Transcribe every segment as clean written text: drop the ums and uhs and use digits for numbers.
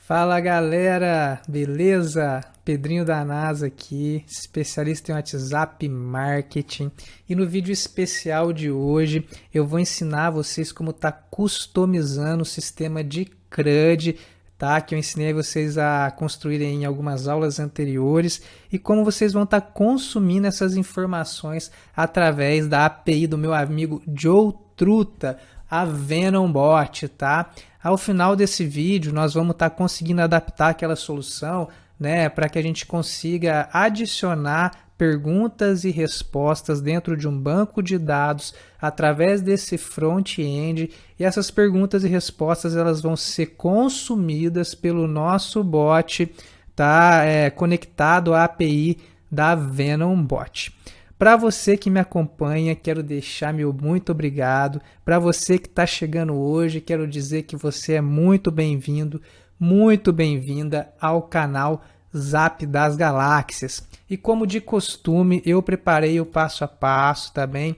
Fala galera, beleza? Pedrinho da NASA aqui, especialista em WhatsApp Marketing. E no vídeo especial de hoje eu vou ensinar vocês como tá customizando o sistema de CRUD, tá? Que eu ensinei vocês a construírem em algumas aulas anteriores e como vocês vão estar consumindo essas informações através da API do meu amigo Joe Truta, a VenomBot, tá? Ao final desse vídeo, nós vamos estar conseguindo adaptar aquela solução, né, para que a gente consiga adicionar perguntas e respostas dentro de um banco de dados através desse front-end, e essas perguntas e respostas elas vão ser consumidas pelo nosso bot, tá, conectado à API da VenomBot. Para você que me acompanha, quero deixar meu muito obrigado. Para você que está chegando hoje, quero dizer que você é muito bem-vindo, muito bem-vinda ao canal Zap das Galáxias. E como de costume, eu preparei o passo a passo, tá bem?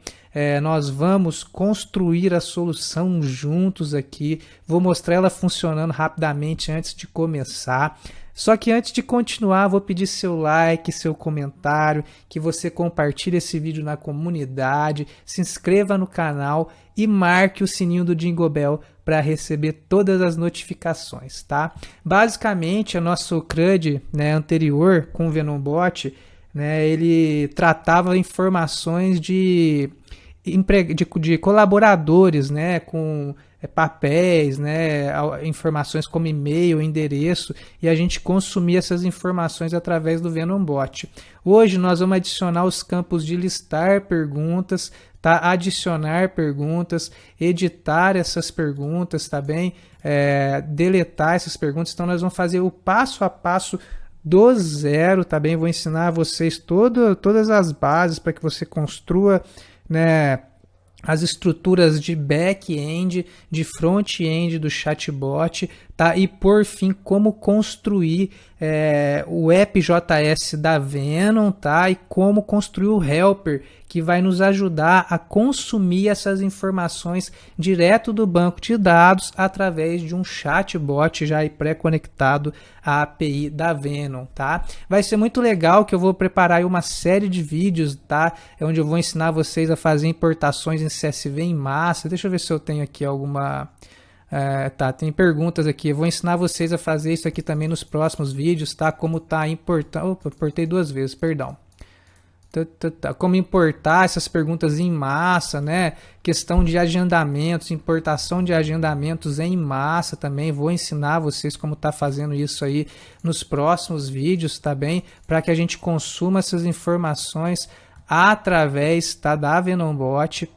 Nós vamos construir a solução juntos aqui. Vou mostrar ela funcionando rapidamente antes de começar. Só que antes de continuar, vou pedir seu like, seu comentário, que você compartilhe esse vídeo na comunidade, se inscreva no canal e marque o sininho do Jingle Bell para receber todas as notificações, tá? Basicamente, o nosso CRUD, né, anterior com o VenomBot, né, ele tratava informações de colaboradores, né, com papéis, né, informações como e-mail, endereço, e a gente consumia essas informações através do VenomBot. Hoje nós vamos adicionar os campos de listar perguntas, tá? Adicionar perguntas, editar essas perguntas, tá bem? Deletar essas perguntas. Então nós vamos fazer o passo a passo do zero, tá bem? Vou ensinar a vocês todas as bases para que você construa, né, as estruturas de back-end, de front-end do chatbot, tá? E por fim, como construir o app.js da Venom, tá? E como construir o helper, que vai nos ajudar a consumir essas informações direto do banco de dados através de um chatbot já pré-conectado à API da Venom, tá? Vai ser muito legal que eu vou preparar aí uma série de vídeos, tá? Onde eu vou ensinar vocês a fazer importações em CSV em massa. Deixa eu ver se eu tenho aqui alguma... tá, tem perguntas aqui. Eu vou ensinar vocês a fazer isso aqui também nos próximos vídeos, tá? Como tá importando... Opa, importei duas vezes, perdão. Como importar essas perguntas em massa, né? Questão de agendamentos, importação de agendamentos em massa também. Vou ensinar vocês como tá fazendo isso aí nos próximos vídeos, tá bem? Para que a gente consuma essas informações através, tá, da VenomBot.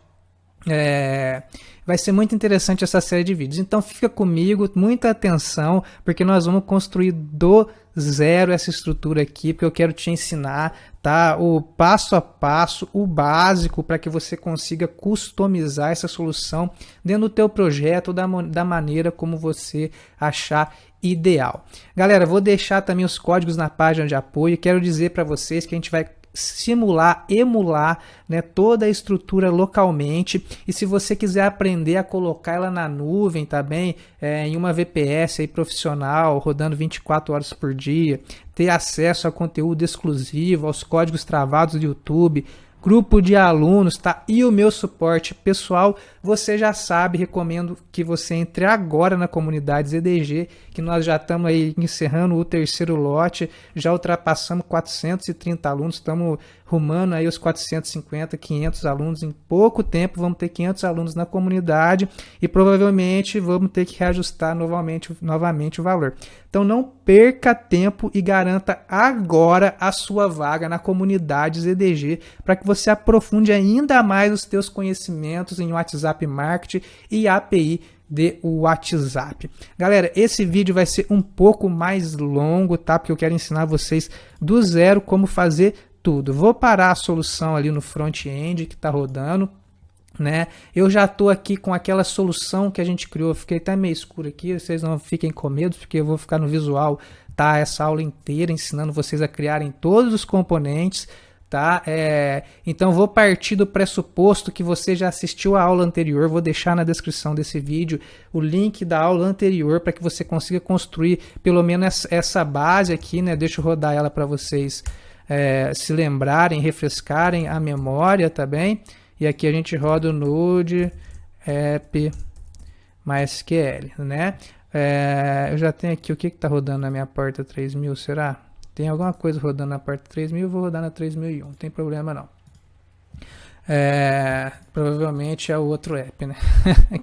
Vai ser muito interessante essa série de vídeos. Então fica comigo, muita atenção, porque nós vamos construir do zero essa estrutura aqui, porque eu quero te ensinar, tá, o passo a passo, o básico, para que você consiga customizar essa solução dentro do teu projeto da maneira como você achar ideal. Galera, vou deixar também os códigos na página de apoio. Quero dizer para vocês que a gente vai simular, emular, né, toda a estrutura localmente, e se você quiser aprender a colocar ela na nuvem, tá bem, em uma VPS aí profissional, rodando 24 horas por dia, ter acesso a conteúdo exclusivo, aos códigos travados do YouTube, grupo de alunos, tá? E o meu suporte pessoal, você já sabe, recomendo que você entre agora na comunidade ZDG, que nós já estamos aí encerrando o terceiro lote, já ultrapassamos 430 alunos, estamos rumando aí os 450, 500 alunos, em pouco tempo vamos ter 500 alunos na comunidade e provavelmente vamos ter que reajustar novamente o valor. Então não perca tempo e garanta agora a sua vaga na comunidade ZDG para que você aprofunde ainda mais os teus conhecimentos em WhatsApp Marketing e API de WhatsApp. Galera, esse vídeo vai ser um pouco mais longo, tá? Porque eu quero ensinar vocês do zero como fazer tudo. Vou parar a solução ali no front-end que está rodando, né? Eu já estou aqui com aquela solução que a gente criou. Fiquei até meio escuro aqui, vocês não fiquem com medo, porque eu vou ficar no visual, tá? Essa aula inteira ensinando vocês a criarem todos os componentes, tá? Então vou partir do pressuposto que você já assistiu a aula anterior, vou deixar na descrição desse vídeo o link da aula anterior para que você consiga construir pelo menos essa base aqui, né? Deixa eu rodar ela para vocês se lembrarem, refrescarem a memória, tá bem? E aqui a gente roda o Node App MySQL, né? Eu já tenho aqui o que está rodando na minha porta 3000, será? Tem alguma coisa rodando na porta 3000, eu vou rodar na 3001, não tem problema não. Provavelmente é o outro app, né?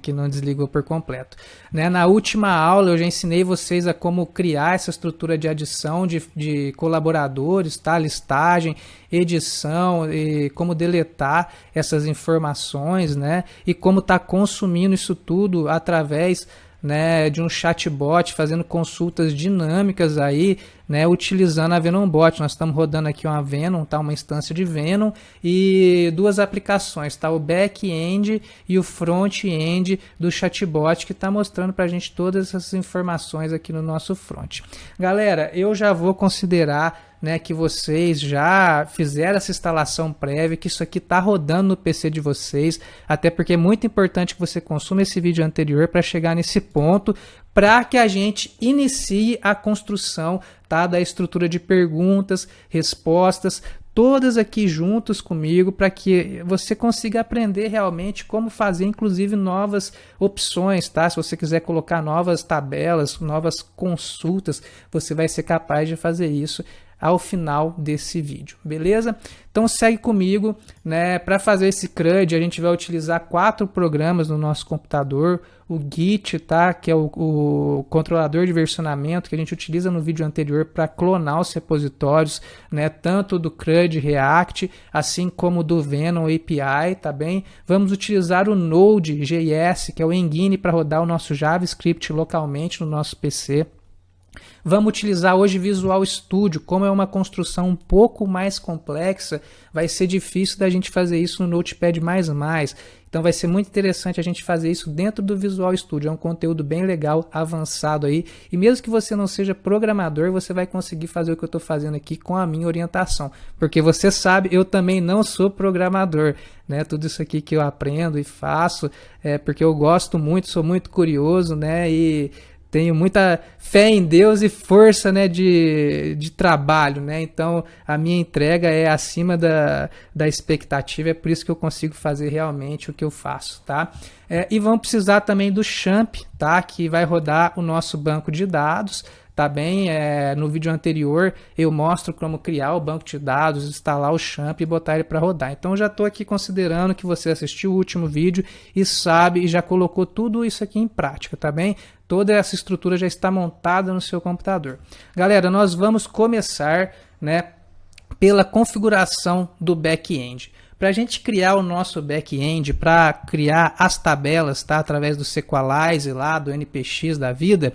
Que não desligou por completo, né? Na última aula eu já ensinei vocês a como criar essa estrutura de adição de colaboradores, tá? Listagem, edição e como deletar essas informações, né? E como tá consumindo isso tudo através, né, de um chatbot, fazendo consultas dinâmicas aí, né, utilizando a VenonBot. Nós estamos rodando aqui uma Venom, tá, uma instância de Venom e duas aplicações, tá, o back-end e o front-end do chatbot, que está mostrando para a gente todas essas informações aqui no nosso front. Galera, eu já vou considerar, né, que vocês já fizeram essa instalação prévia, que isso aqui está rodando no PC de vocês, até porque é muito importante que você consuma esse vídeo anterior para chegar nesse ponto, para que a gente inicie a construção, tá, da estrutura de perguntas, respostas, todas aqui juntos comigo, para que você consiga aprender realmente como fazer, inclusive, novas opções, tá? Se você quiser colocar novas tabelas, novas consultas, você vai ser capaz de fazer isso ao final desse vídeo, beleza? Então segue comigo, né? Para fazer esse CRUD, a gente vai utilizar 4 programas no nosso computador. O Git, tá? Que é o controlador de versionamento que a gente utiliza no vídeo anterior para clonar os repositórios, né? Tanto do CRUD React, assim como do Venom API, tá bem? Vamos utilizar o Node.js, que é o engine para rodar o nosso JavaScript localmente no nosso PC. Vamos utilizar hoje Visual Studio. Como é uma construção um pouco mais complexa, vai ser difícil da gente fazer isso no Notepad++. Então vai ser muito interessante a gente fazer isso dentro do Visual Studio. É um conteúdo bem legal, avançado aí. E mesmo que você não seja programador, você vai conseguir fazer o que eu estou fazendo aqui com a minha orientação. Porque você sabe, eu também não sou programador, né? Tudo isso aqui que eu aprendo e faço é porque eu gosto muito, sou muito curioso, né? E tenho muita fé em Deus e força, né, de trabalho, né? Então a minha entrega é acima da expectativa, é por isso que eu consigo fazer realmente o que eu faço, tá? E vamos precisar também do Champ, tá? Que vai rodar o nosso banco de dados, tá bem? No vídeo anterior eu mostro como criar o banco de dados, instalar o Champ e botar ele para rodar. Então já estou aqui considerando que você assistiu o último vídeo e sabe e já colocou tudo isso aqui em prática, tá bem? Toda essa estrutura já está montada no seu computador. Galera, nós vamos começar, né, pela configuração do back-end. Para a gente criar o nosso back-end, para criar as tabelas, tá, através do Sequalize lá, do NPX da vida,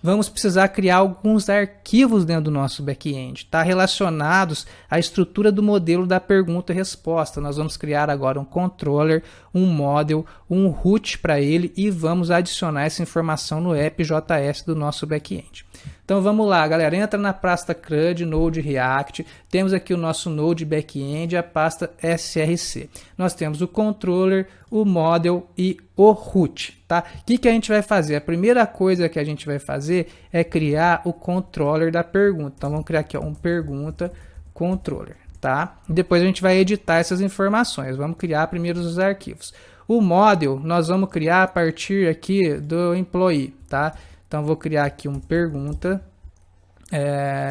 vamos precisar criar alguns arquivos dentro do nosso back-end, tá, relacionados à estrutura do modelo da pergunta e resposta. Nós vamos criar agora um controller, um model, um root para ele e vamos adicionar essa informação no app.js do nosso back-end. Então vamos lá, galera, entra na pasta CRUD, Node React, temos aqui o nosso Node Backend e a pasta SRC. Nós temos o controller, o model e o root, tá? O que a gente vai fazer? A primeira coisa que a gente vai fazer é criar o controller da pergunta. Então vamos criar aqui, ó, um pergunta controller, tá? Depois a gente vai editar essas informações, vamos criar primeiro os arquivos. O model nós vamos criar a partir aqui do employee, tá? Então vou criar aqui um pergunta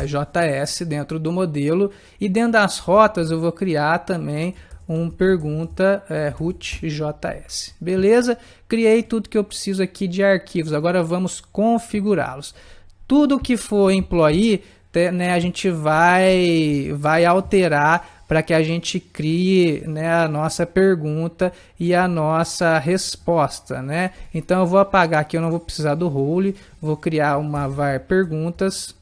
JS dentro do modelo e dentro das rotas eu vou criar também um pergunta root JS. Beleza? Criei tudo que eu preciso aqui de arquivos. Agora vamos configurá-los. Tudo que for employee, né, a gente vai alterar para que a gente crie, né, a nossa pergunta e a nossa resposta, né? Então eu vou apagar aqui, eu não vou precisar do role, vou criar uma var perguntas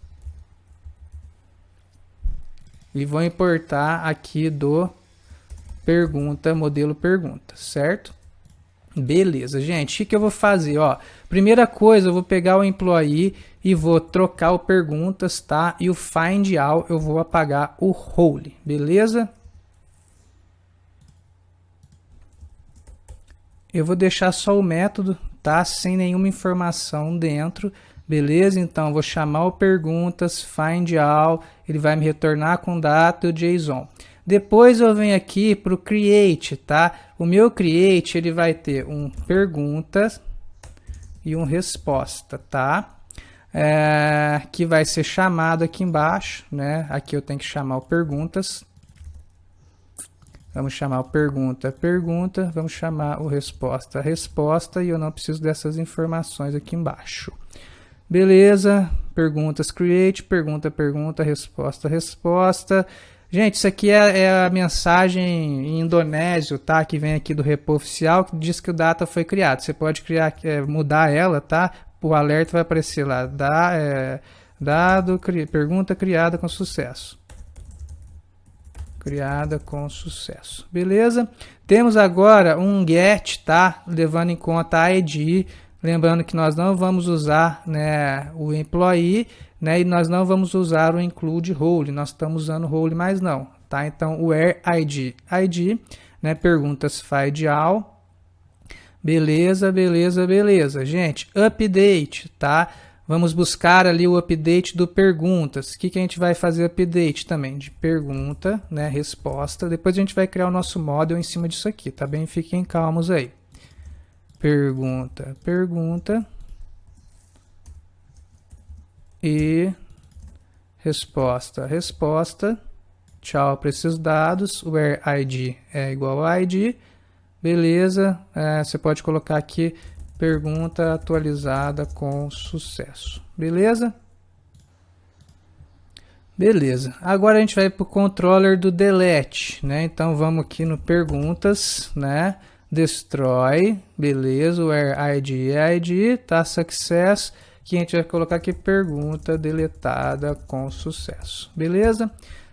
e vou importar aqui do pergunta, modelo pergunta, certo? Beleza, gente, o que eu vou fazer? Ó, primeira coisa, eu vou pegar o employee e vou trocar o perguntas, tá? E o find all eu vou apagar o role, beleza? Eu vou deixar só o método, tá? Sem nenhuma informação dentro, beleza? Então, eu vou chamar o perguntas, find all, ele vai me retornar com data e o JSON. Depois eu venho aqui para o create, tá? O meu create, ele vai ter um perguntas e um resposta, tá? Que vai ser chamado aqui embaixo, né? Aqui eu tenho que chamar o perguntas. Vamos chamar o pergunta, vamos chamar o resposta, e eu não preciso dessas informações aqui embaixo. Beleza, perguntas create, pergunta, resposta. Gente, isso aqui é a mensagem em indonésio, tá? Que vem aqui do repo oficial, que diz que o data foi criado. Você pode mudar ela, tá? O alerta vai aparecer lá, pergunta criada com sucesso. Criada com sucesso. Beleza? Temos agora um get, tá? Levando em conta a ID. Lembrando que nós não vamos usar, né, o employee, né, e nós não vamos usar o include role. Nós estamos usando role, mas não, tá? Então, o where ID, né, perguntas find all. Beleza. Gente, update, tá? Vamos buscar ali o update do perguntas. O que a gente vai fazer update também? De pergunta, né, resposta. Depois a gente vai criar o nosso model em cima disso aqui, tá bem? Fiquem calmos aí. Pergunta e resposta. Tchau para esses dados. Where ID é igual a ID. Beleza. Você pode colocar aqui pergunta atualizada com sucesso. Beleza? Beleza. Agora a gente vai para o controller do delete, né? Então vamos aqui no perguntas, né? Destroy, beleza, where ID é ID, tá? Success, que a gente vai colocar aqui pergunta deletada com sucesso. Beleza?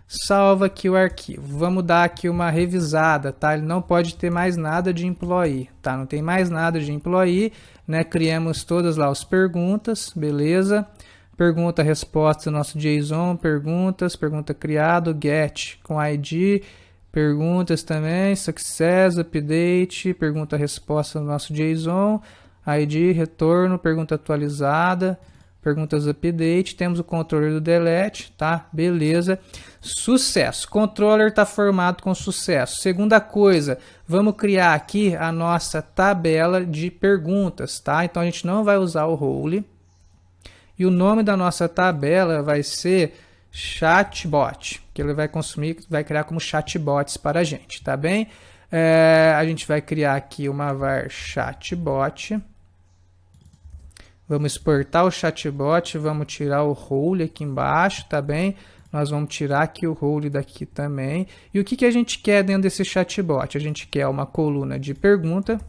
Salva aqui o arquivo. Vamos dar aqui uma revisada, tá? Ele não pode ter mais nada de employee, tá? Não tem mais nada de employee, né? Criamos todas lá as perguntas, beleza? Pergunta, resposta, nosso JSON, pergunta criado, get com ID, perguntas também, success, update, pergunta, resposta no nosso JSON, ID, retorno, pergunta atualizada, perguntas update, temos o controller do delete, tá? Beleza. Sucesso. Controller está formado com sucesso. Segunda coisa, vamos criar aqui a nossa tabela de perguntas, tá? Então a gente não vai usar o role. E o nome da nossa tabela vai ser chatbot, que ele vai criar como chatbots para a gente, tá bem? A gente vai criar aqui uma var chatbot. Vamos exportar o chatbot, vamos tirar o role aqui embaixo, tá bem? Nós vamos tirar aqui o role daqui também. E o que a gente quer dentro desse chatbot? A gente quer uma coluna de pergunta.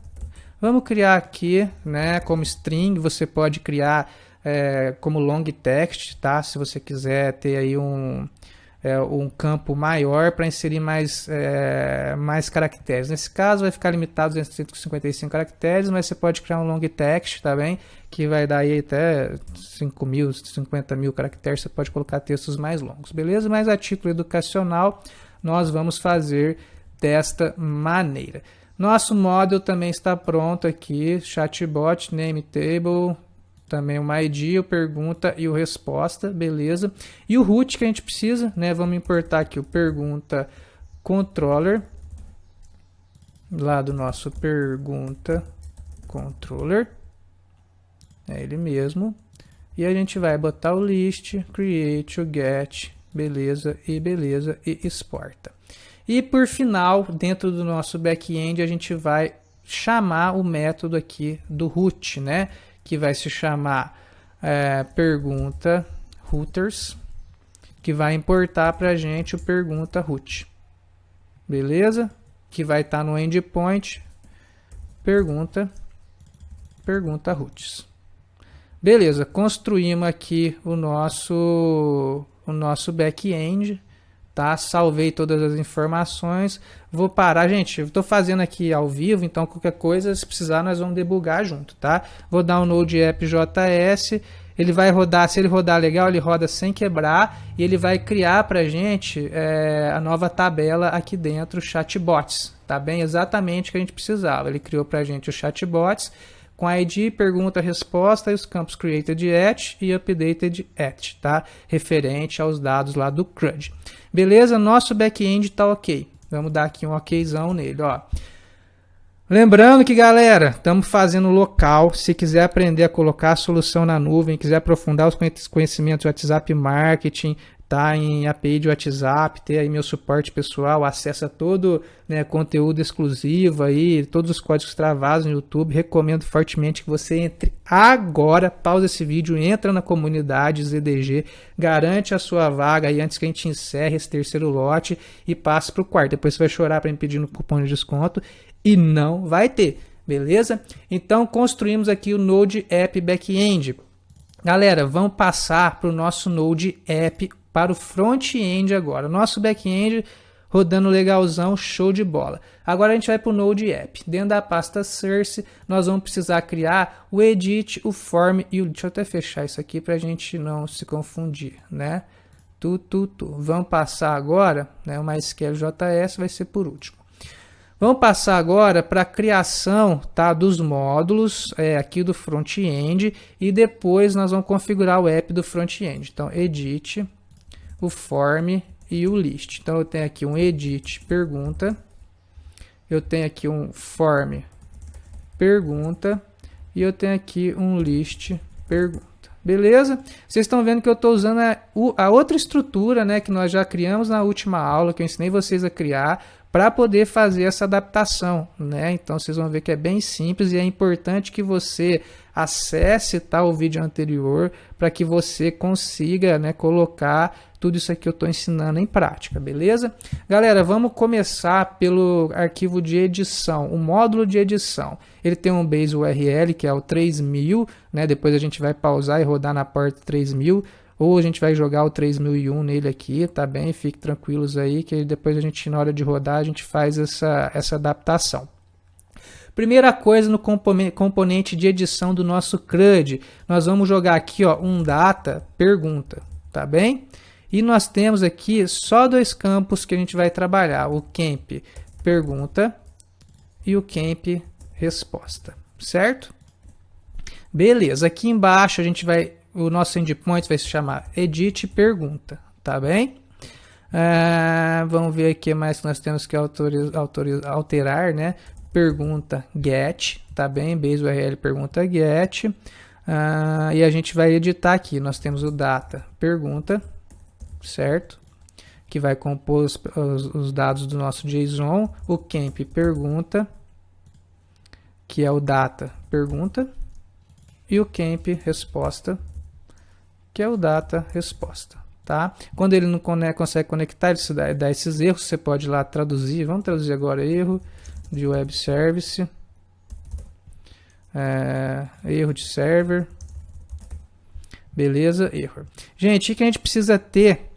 Vamos criar aqui, né, como string, você pode criar como long text, tá? Se você quiser ter aí um campo maior para inserir mais caracteres. Nesse caso vai ficar limitado a 155 caracteres, mas você pode criar um long text, tá bem? Que vai dar aí até 5.000, 50.000 caracteres, você pode colocar textos mais longos, beleza? Mas a título educacional nós vamos fazer desta maneira. Nosso model também está pronto aqui, chatbot, name table, também o ID, o pergunta e o resposta, beleza? E o root que a gente precisa, né? Vamos importar aqui o pergunta controller, lá do nosso pergunta controller, é ele mesmo. E a gente vai botar o list, create, o get, beleza, e exporta. E por final, dentro do nosso back-end, a gente vai chamar o método aqui do root, né? Que vai se chamar pergunta routers, que vai importar para a gente o pergunta root, beleza? Que vai estar no endpoint pergunta routes. Beleza, construímos aqui o nosso back-end, tá? Salvei todas as informações. Vou parar, gente, eu estou fazendo aqui ao vivo, então qualquer coisa, se precisar, nós vamos debugar junto, tá? Vou dar um Node.app.js ele vai rodar, se ele rodar legal, ele roda sem quebrar e ele vai criar para a gente a nova tabela aqui dentro, chatbots, tá bem? Exatamente o que a gente precisava. Ele criou para a gente os chatbots com ID, pergunta, resposta e os campos created at e updated at, tá? Referente aos dados lá do CRUD. Beleza? Nosso back-end tá ok. Vamos dar aqui um okzão nele, ó. Lembrando que, galera, estamos fazendo local. Se quiser aprender a colocar a solução na nuvem, quiser aprofundar os conhecimentos do WhatsApp Marketing, tá em API de WhatsApp, ter aí meu suporte pessoal, acessa todo, né, conteúdo exclusivo aí, todos os códigos travados no YouTube. Recomendo fortemente que você entre agora, pausa esse vídeo, entra na comunidade ZDG, garante a sua vaga aí antes que a gente encerre esse terceiro lote e passe para o quarto. Depois você vai chorar para me pedir no cupom de desconto e não vai ter, beleza? Então construímos aqui o Node App Backend. Galera, vamos passar para o nosso Node App para o front-end agora. Nosso back-end rodando legalzão, show de bola. Agora a gente vai para o Node App. Dentro da pasta Source, nós vamos precisar criar o Edit, o Form e o... Deixa eu até fechar isso aqui para a gente não se confundir, né? Vamos passar agora, né? O MySQL.js vai ser por último. Vamos passar agora para a criação, tá, dos módulos aqui do front-end e depois nós vamos configurar o app do front-end. Então, edit, o form e o list. Então, eu tenho aqui um edit pergunta, eu tenho aqui um form pergunta e eu tenho aqui um list pergunta. Beleza? Vocês estão vendo que eu estou usando a outra estrutura, né, que nós já criamos na última aula, que eu ensinei vocês a criar, para poder fazer essa adaptação, né? Então vocês vão ver que é bem simples e é importante que você acesse, tá, o vídeo anterior para que você consiga, né, colocar tudo isso aqui que eu estou ensinando em prática, beleza? Galera, vamos começar pelo arquivo de edição, o módulo de edição. Ele tem um base URL que é o 3000, né? Depois a gente vai pausar e rodar na porta 3000. Ou a gente vai jogar o 3001 nele aqui, tá bem? Fiquem tranquilos aí, que depois a gente, na hora de rodar, a gente faz essa adaptação. Primeira coisa no componente de edição do nosso CRUD, nós vamos jogar aqui, ó, um data pergunta, tá bem? E nós temos aqui só dois campos que a gente vai trabalhar, o camp pergunta e o camp resposta, certo? Beleza, aqui embaixo a gente vai... O nosso endpoint vai se chamar edit pergunta, tá bem? Vamos ver aqui mais que nós temos que alterar, né? Pergunta get, tá bem? Base URL pergunta get. E a gente vai editar aqui. Nós temos o data pergunta, certo? Que vai compor os dados do nosso JSON. O camp pergunta, que é o data pergunta. E o camp resposta, que é o data resposta, tá? Quando ele não consegue conectar, ele dá esses erros, você pode ir lá traduzir. Vamos traduzir agora erro de web service, erro de server, beleza, erro. Gente, o que a gente precisa ter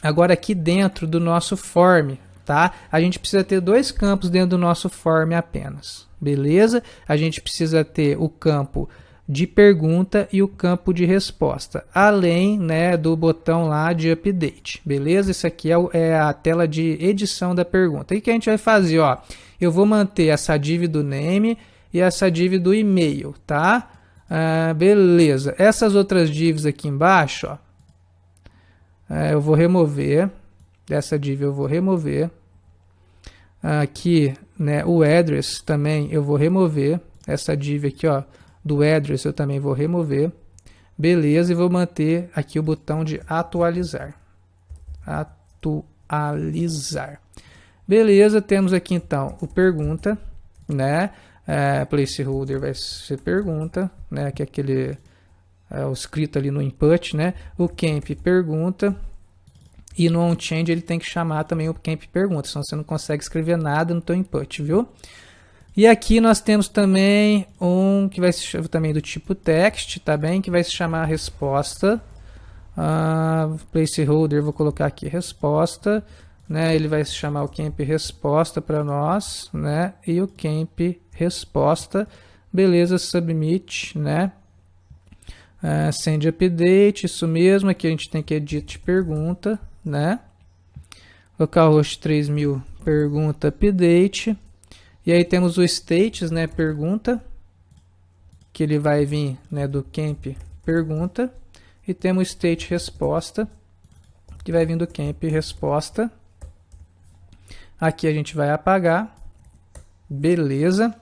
agora aqui dentro do nosso form, tá? A gente precisa ter dois campos dentro do nosso form apenas, beleza? A gente precisa ter o campo de pergunta e o campo de resposta, além, né, do botão lá de update, beleza? Isso aqui é a tela de edição da pergunta. E o que a gente vai fazer, ó? Eu vou manter essa div do name e essa div do e-mail, tá? Beleza. Essas outras divs aqui embaixo, ó, eu vou remover. Dessa div eu vou remover. Aqui, né, o address também eu vou remover. Essa div aqui, ó, do address eu também vou remover. Beleza, e vou manter aqui o botão de atualizar. Atualizar. Beleza, temos aqui então o pergunta, né? Placeholder vai ser pergunta, né? Que é aquele o escrito ali no input, né? O camp pergunta. E no onChange ele tem que chamar também o camp pergunta, senão você não consegue escrever nada no teu input, viu? E aqui nós temos também um que vai se chamar também do tipo text, tá bem? Que vai se chamar resposta. Placeholder, vou colocar aqui resposta, né? Ele vai se chamar o camp resposta para nós, né? E o camp resposta, beleza, submit, né? Send update, isso mesmo. Aqui a gente tem que edit pergunta, né? Localhost 3000 pergunta update. E aí temos o status, né? Pergunta, que ele vai vir, né, do camp pergunta. E temos o state resposta, que vai vir do camp resposta. Aqui a gente vai apagar. Beleza.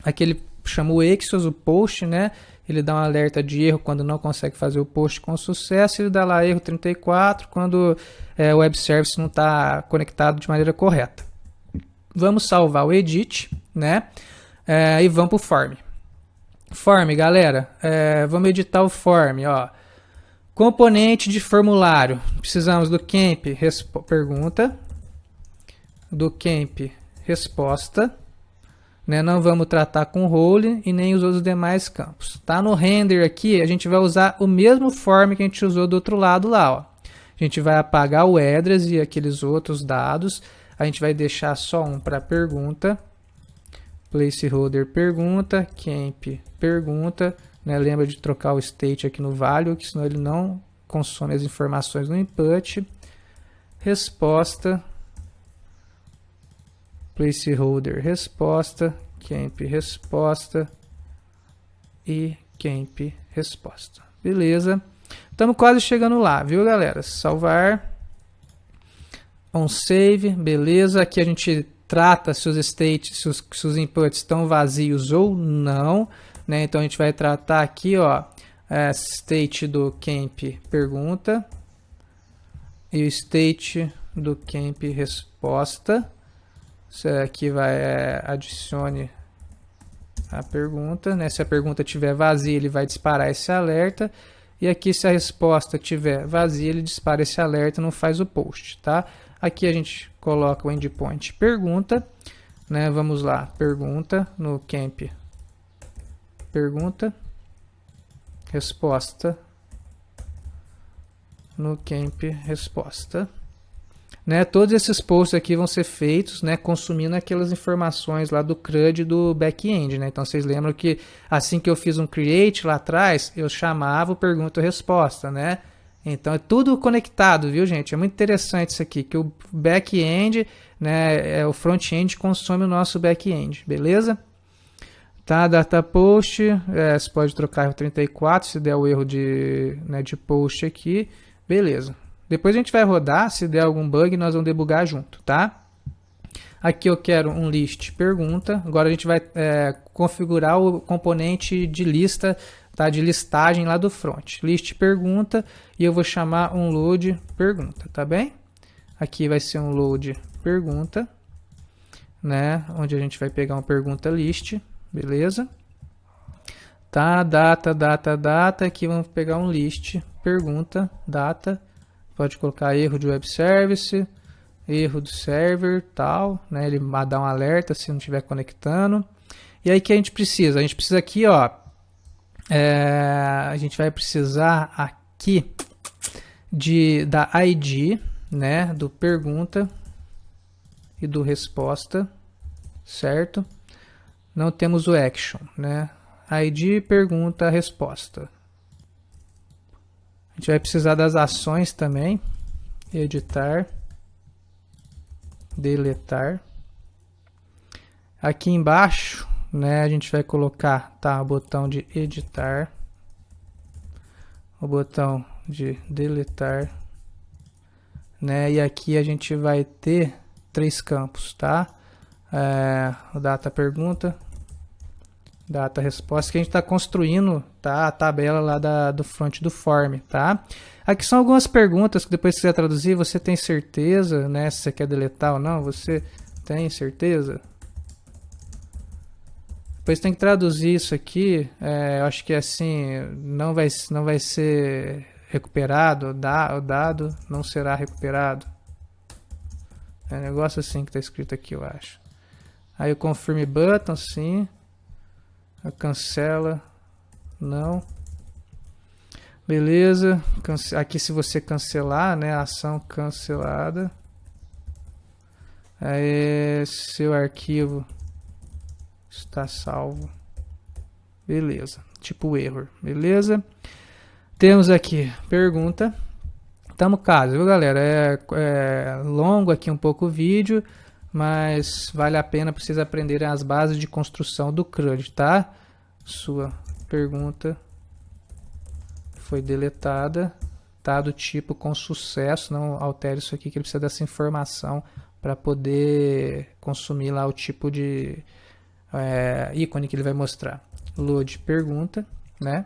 Aqui ele chama o Exos, o post, né? Ele dá um alerta de erro quando não consegue fazer o post com sucesso. Ele dá lá erro 34 quando o web service não está conectado de maneira correta. Vamos salvar o edit, né? E vamos para o form. Form, galera. Vamos editar o form, ó. Componente de formulário. Precisamos do camp pergunta, do camp resposta, né? Não vamos tratar com role e nem os outros demais campos. Tá no render aqui, a gente vai usar o mesmo form que a gente usou do outro lado lá, ó. A gente vai apagar o address e aqueles outros dados. A gente vai deixar só um para pergunta. Placeholder pergunta, camp pergunta, né? Lembra de trocar o state aqui no value, que senão ele não consome as informações no input. Resposta, placeholder resposta, camp resposta e camp resposta. Beleza? Estamos quase chegando lá, viu, galera? Salvar. On save, beleza. Aqui a gente trata se os states, se os inputs estão vazios ou não, né? Então a gente vai tratar aqui, ó, state do camp pergunta e o state do camp resposta. Isso aqui vai adicione a pergunta, né? Se a pergunta estiver vazia, ele vai disparar esse alerta. E aqui, se a resposta estiver vazia, ele dispara esse alerta, não faz o post, tá? Aqui a gente coloca o endpoint pergunta, né? Vamos lá, pergunta no camp pergunta, resposta no camp resposta, né? Todos esses posts aqui vão ser feitos, né, consumindo aquelas informações lá do CRUD do back-end, né? Então vocês lembram que assim que eu fiz um create lá atrás, eu chamava o pergunta-resposta, né? Então é tudo conectado, viu, gente? É muito interessante isso aqui, que o back-end, né, o front-end consome o nosso back-end, beleza? Tá, data post, você pode trocar erro 34 se der o erro de post aqui, beleza. Depois a gente vai rodar, se der algum bug, nós vamos debugar junto, tá? Aqui eu quero um list pergunta. Agora a gente vai configurar o componente de lista, tá? De listagem lá do front. List pergunta e eu vou chamar um load pergunta, tá bem? Aqui vai ser um load pergunta, né? Onde a gente vai pegar uma pergunta list, beleza? Tá, data. Aqui vamos pegar um list pergunta, data. Pode colocar erro de web service, erro do server, tal, né? Ele dá um alerta se não estiver conectando. E aí que a gente precisa? A gente precisa aqui, ó, a gente vai precisar aqui da ID, né? Do pergunta e do resposta, certo? Não temos o action, né? ID, pergunta, resposta. A gente vai precisar das ações também. Editar. Deletar. Aqui embaixo, né, a gente vai colocar, tá, o botão de editar. O botão de deletar. Né, e aqui a gente vai ter 3 campos, tá? O data pergunta. Data resposta, que a gente está construindo, tá, a tabela lá do front do form, tá? Aqui são algumas perguntas que depois que você traduzir, você tem certeza, né, se você quer deletar ou não, você tem certeza? Depois tem que traduzir isso aqui, eu acho que assim, não vai ser recuperado, o dado não será recuperado. É um negócio assim que está escrito aqui, eu acho. Aí o confirm button, sim. Cancela, não, beleza. Aqui se você cancelar, né, ação cancelada, aí seu arquivo está salvo, beleza, tipo error, beleza. Temos aqui pergunta. Tamo caso, viu, galera? É longo aqui um pouco o vídeo, mas vale a pena para vocês aprenderem as bases de construção do CRUD, tá? Sua pergunta foi deletada, tá? Do tipo com sucesso, não altere isso aqui que ele precisa dessa informação para poder consumir lá o tipo de ícone que ele vai mostrar. Load pergunta, né?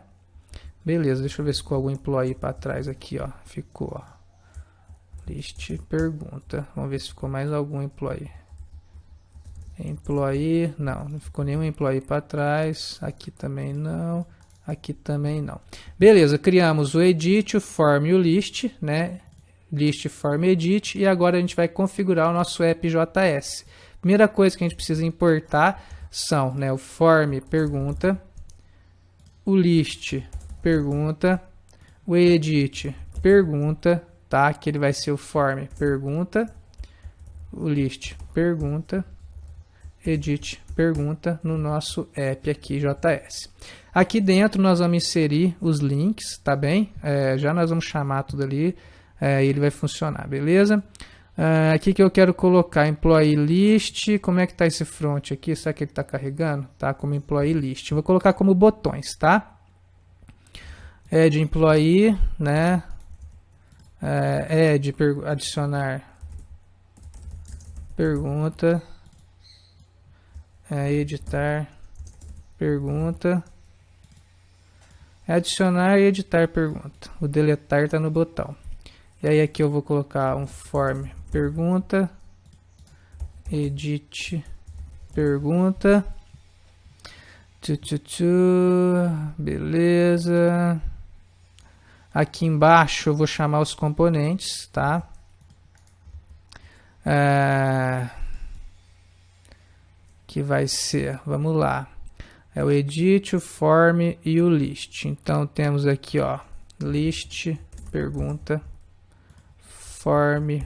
Beleza, deixa eu ver se ficou algum employee para trás aqui, ó. Ficou, ó. List pergunta. Vamos ver se ficou mais algum employee. Employee, não ficou nenhum employee para trás. Aqui também não. Aqui também não. Beleza, criamos o edit, o form e o list, né? List, form, edit. E agora a gente vai configurar o nosso app.js. Primeira coisa que a gente precisa importar são, né, o form pergunta, o list pergunta, o edit pergunta, tá? Que ele vai ser o form pergunta, o list pergunta, edit pergunta no nosso app aqui JS. Aqui dentro nós vamos inserir os links, tá bem? Já nós vamos chamar tudo ali e ele vai funcionar, beleza? Aqui que eu quero colocar employee list. Como é que tá esse front aqui? Será que ele tá carregando? Tá como employee list. Vou colocar como botões, tá? Add employee, né? Add, adicionar pergunta, editar pergunta, adicionar e editar pergunta. O deletar está no botão. E aí aqui eu vou colocar um form pergunta, edit pergunta, beleza. Aqui embaixo eu vou chamar os componentes, tá? Que vai ser, vamos lá, é o edit, o form e o list. Então temos aqui, ó, list pergunta, form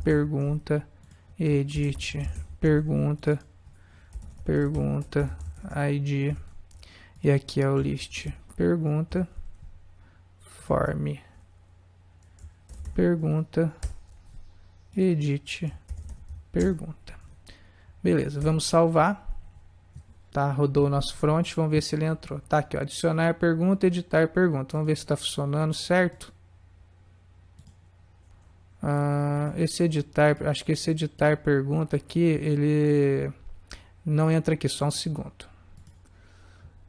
pergunta, edit pergunta, pergunta id, e aqui é o list pergunta, form pergunta, edit pergunta. Beleza, vamos salvar. Tá, rodou o nosso front, vamos ver se ele entrou. Tá aqui, ó, adicionar pergunta, editar pergunta. Vamos ver se está funcionando certo. Esse editar, acho que esse editar pergunta aqui, ele não entra aqui, só um segundo.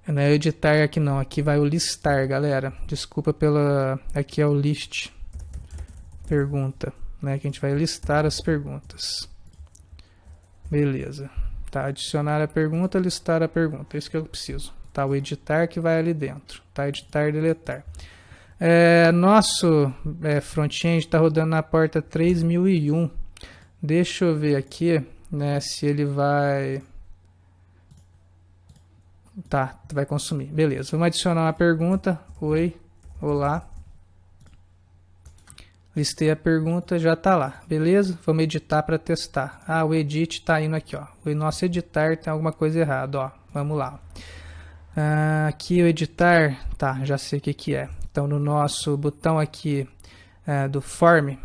Não é editar aqui não, aqui vai o listar, galera. Desculpa pela... Aqui é o list pergunta, né? Que a gente vai listar as perguntas. Beleza. Tá, adicionar a pergunta, listar a pergunta. É isso que eu preciso. Tá, o editar que vai ali dentro. Tá, editar, deletar. Nosso front-end está rodando na porta 3001. Deixa eu ver aqui, né, se ele vai... Tá, vai consumir. Beleza, vamos adicionar uma pergunta. Oi, olá. Listei a pergunta, já tá lá. Beleza? Vamos editar para testar. O edit tá indo aqui, ó. O nosso editar tem alguma coisa errada, ó. Vamos lá. Aqui o editar, tá, já sei o que é. Então no nosso botão aqui do form,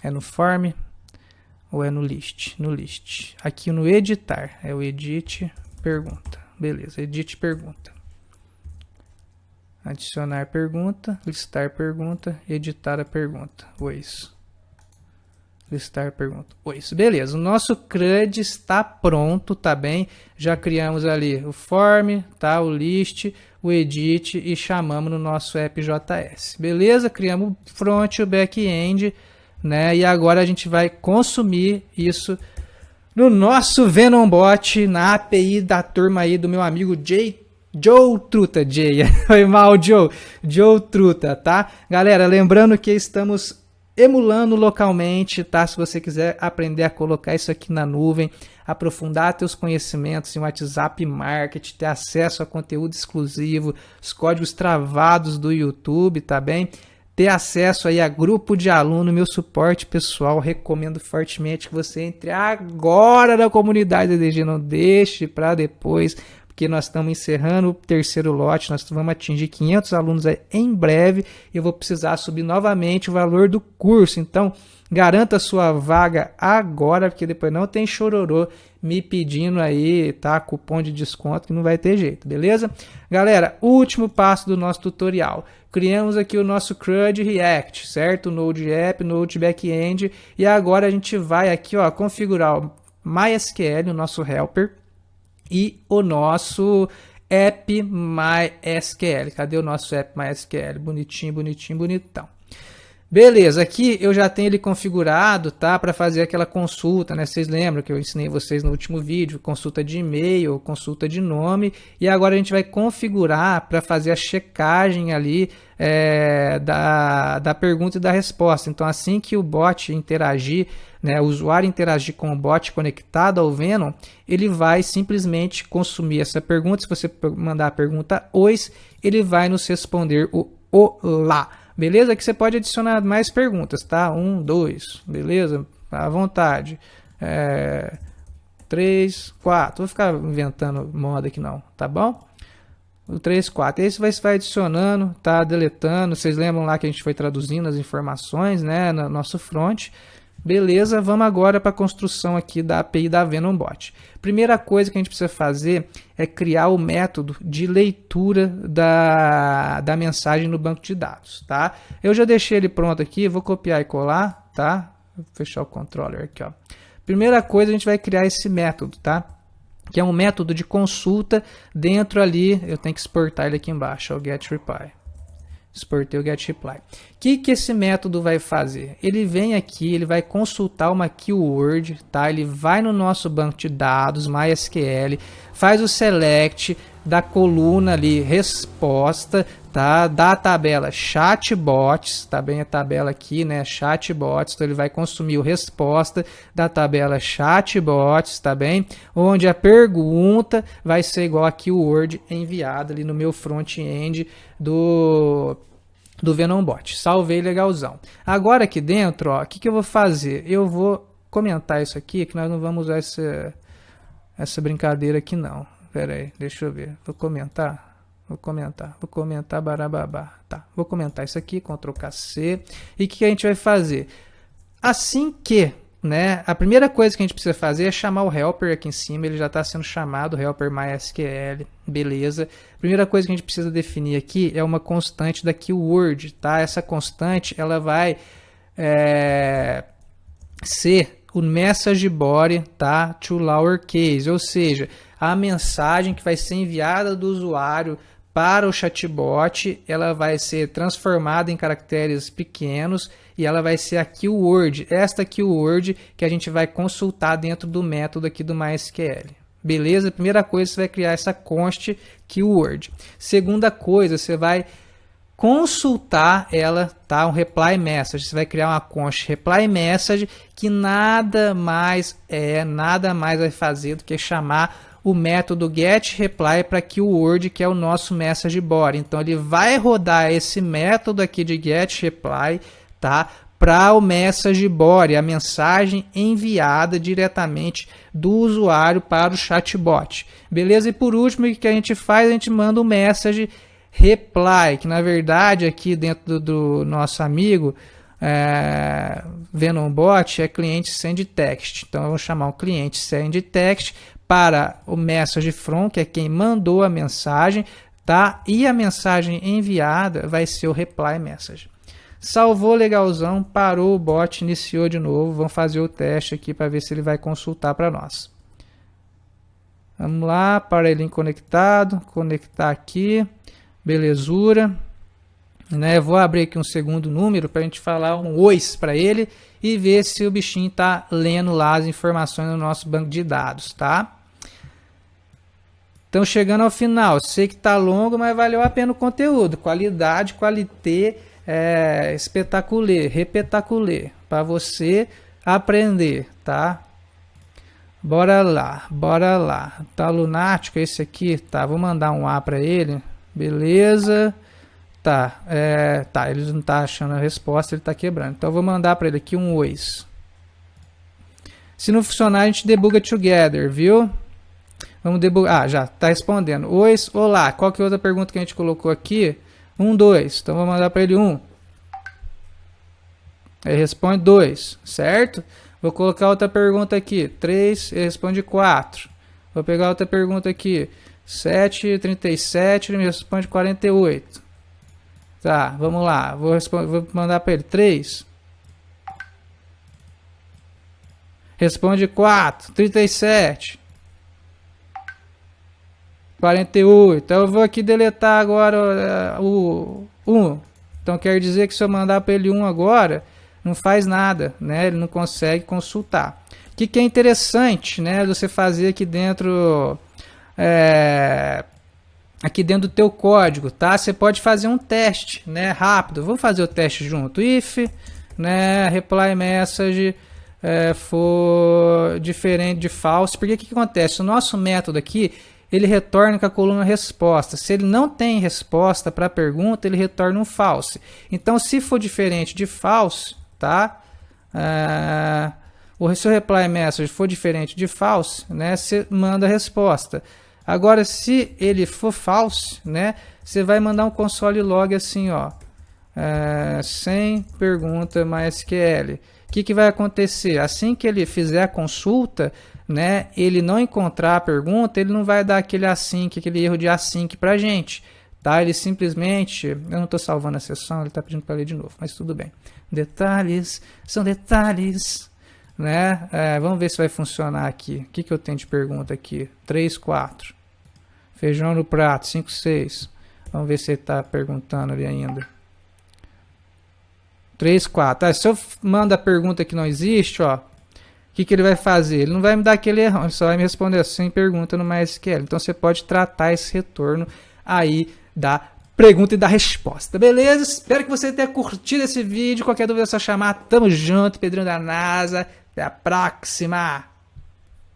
é no form ou é no list? No list. Aqui no editar, é o edit pergunta. Beleza, edit pergunta. Adicionar pergunta, listar pergunta, editar a pergunta. Ou isso. Listar pergunta. Ou isso. Beleza, o nosso CRUD está pronto, tá bem? Já criamos ali o form, tá? O list, o edit e chamamos no nosso app.js. Beleza? Criamos o front e o back-end, né? E agora a gente vai consumir isso no nosso VenomBot, na API da turma aí do meu amigo Joe Truta, foi mal, Joe Truta, tá? Galera, lembrando que estamos emulando localmente, tá? Se você quiser aprender a colocar isso aqui na nuvem, aprofundar teus conhecimentos em WhatsApp Marketing, ter acesso a conteúdo exclusivo, os códigos travados do YouTube, tá bem? Ter acesso aí a grupo de aluno, meu suporte pessoal, recomendo fortemente que você entre agora na comunidade DDG, não deixe para depois, porque nós estamos encerrando o terceiro lote, nós vamos atingir 500 alunos em breve, e eu vou precisar subir novamente o valor do curso. Então, garanta a sua vaga agora, porque depois não tem chororô me pedindo aí, tá? Cupom de desconto que não vai ter jeito, beleza? Galera, último passo do nosso tutorial. Criamos aqui o nosso CRUD React, certo? Node App, Node Backend, e agora a gente vai aqui, ó, configurar o MySQL, o nosso helper, e o nosso App MySQL. Cadê o nosso App MySQL? Bonitinho, bonitinho, bonitão. Beleza, aqui eu já tenho ele configurado, tá, para fazer aquela consulta, né? Vocês lembram que eu ensinei vocês no último vídeo, consulta de e-mail, consulta de nome, e agora a gente vai configurar para fazer a checagem ali da pergunta e da resposta. Então, assim que o bot interagir, né, o usuário interagir com o bot conectado ao Venom, ele vai simplesmente consumir essa pergunta. Se você mandar a pergunta "ois", ele vai nos responder o "olá". Beleza? Aqui você pode adicionar mais perguntas, tá? 1, 2, beleza? À vontade. 3, 4. Vou ficar inventando moda aqui não, tá bom? O 3, 4. Aí você vai adicionando, tá? Deletando. Vocês lembram lá que a gente foi traduzindo as informações, né? No nosso front. Beleza, vamos agora para a construção aqui da API da VenomBot. Primeira coisa que a gente precisa fazer é criar o método de leitura da mensagem no banco de dados, tá? Eu já deixei ele pronto aqui, vou copiar e colar, tá? Vou fechar o controller aqui, ó. Primeira coisa, a gente vai criar esse método, tá? Que é um método de consulta dentro ali, eu tenho que exportar ele aqui embaixo, ó, o getReply. Exportei o getReply. O que esse método vai fazer? Ele vem aqui, ele vai consultar uma keyword, tá? Ele vai no nosso banco de dados, MySQL, faz o select da coluna ali, resposta, tá? Da tabela chatbots, tá bem a tabela aqui, né? Chatbots, então ele vai consumir o resposta da tabela chatbots, tá bem? Onde a pergunta vai ser igual a keyword enviada ali no meu front-end do VenomBot. Salvei, legalzão. Agora aqui dentro, ó, o que eu vou fazer? Eu vou comentar isso aqui, que nós não vamos usar essa brincadeira aqui não. Pera aí, deixa eu ver. Vou comentar, barababá. Tá, vou comentar isso aqui, Ctrl+C. E o que a gente vai fazer? Assim que, né, a primeira coisa que a gente precisa fazer é chamar o helper aqui em cima, ele já está sendo chamado, helper MySQL, beleza. Primeira coisa que a gente precisa definir aqui é uma constante da keyword, tá? Essa constante, ela vai ser o message body, tá? To lowercase, ou seja, a mensagem que vai ser enviada do usuário para o chatbot, ela vai ser transformada em caracteres pequenos e ela vai ser a keyword, esta keyword que a gente vai consultar dentro do método aqui do MySQL. Beleza? Primeira coisa, você vai criar essa const keyword. Segunda coisa, você vai consultar ela, tá? Um reply message. Você vai criar uma const reply message que nada mais vai fazer do que chamar o método getReply para keyword, que é o nosso message body. Então ele vai rodar esse método aqui de getReply, tá? Para o message body, a mensagem enviada diretamente do usuário para o chatbot. Beleza? E por último, o que a gente faz? A gente manda um message reply, que na verdade aqui dentro do nosso amigo VenomBot é cliente sendText. Então eu vou chamar o cliente sendText para o message from, que é quem mandou a mensagem, tá? E a mensagem enviada vai ser o reply message. Salvou, legalzão, parou o bot, iniciou de novo. Vamos fazer o teste aqui para ver se ele vai consultar para nós. Vamos lá, aparelhinho conectado, conectar aqui, belezura. Né? Vou abrir aqui um segundo número para a gente falar um ois para ele e ver se o bichinho está lendo lá as informações no nosso banco de dados, tá? Então, chegando ao final, sei que está longo, mas valeu a pena o conteúdo. Qualidade, qualité, espetacular, repetacular, para você aprender, tá? Bora lá, bora lá. Tá lunático esse aqui? Tá, vou mandar um A para ele. Beleza. Tá, ele não tá achando a resposta, ele tá quebrando. Então, eu vou mandar para ele aqui um ois. Se não funcionar, a gente debuga together, viu? Vamos debugar. Ah, já está respondendo. Oi, olá. Qual que é a outra pergunta que a gente colocou aqui? 1, 2. Então vou mandar para ele 1. Ele responde 2, certo? Vou colocar outra pergunta aqui. 3, ele responde 4. Vou pegar outra pergunta aqui. 7, 37, ele me responde 48. Tá, vamos lá. Vou mandar para ele 3. Responde 4, 37. 48. Então eu vou aqui deletar agora o 1. Então quer dizer que se eu mandar para ele 1 agora, não faz nada, né? Ele não consegue consultar. O que é interessante, né? Você fazer aqui dentro do teu código, tá? Você pode fazer um teste, né? Rápido. Vamos fazer o teste junto. If, né? Reply message for diferente de false. Porque o que acontece? O nosso método aqui, ele retorna com a coluna resposta. Se ele não tem resposta para a pergunta, ele retorna um false. Então, se for diferente de false, tá? Se o reply message for diferente de false, né? Você manda a resposta. Agora, se ele for false, né? Você vai mandar um console log assim, ó. Sem pergunta MySQL. O que vai acontecer? Assim que ele fizer a consulta, né, ele não encontrar a pergunta, ele não vai dar aquele async, aquele erro de async para a gente. Tá? Ele simplesmente... Eu não estou salvando a sessão, ele está pedindo para ler de novo, mas tudo bem. Detalhes, são detalhes. Né? Vamos ver se vai funcionar aqui. O que eu tenho de pergunta aqui? 3, 4. Feijão no prato, 5, 6. Vamos ver se ele está perguntando ali ainda. 3, 4. Se eu mando a pergunta que não existe, ó, o que ele vai fazer? Ele não vai me dar aquele erro, ele só vai me responder sem pergunta no MySQL. Então você pode tratar esse retorno aí da pergunta e da resposta. Beleza? Espero que você tenha curtido esse vídeo. Qualquer dúvida é só chamar. Tamo junto, Pedrinho da NASA. Até a próxima!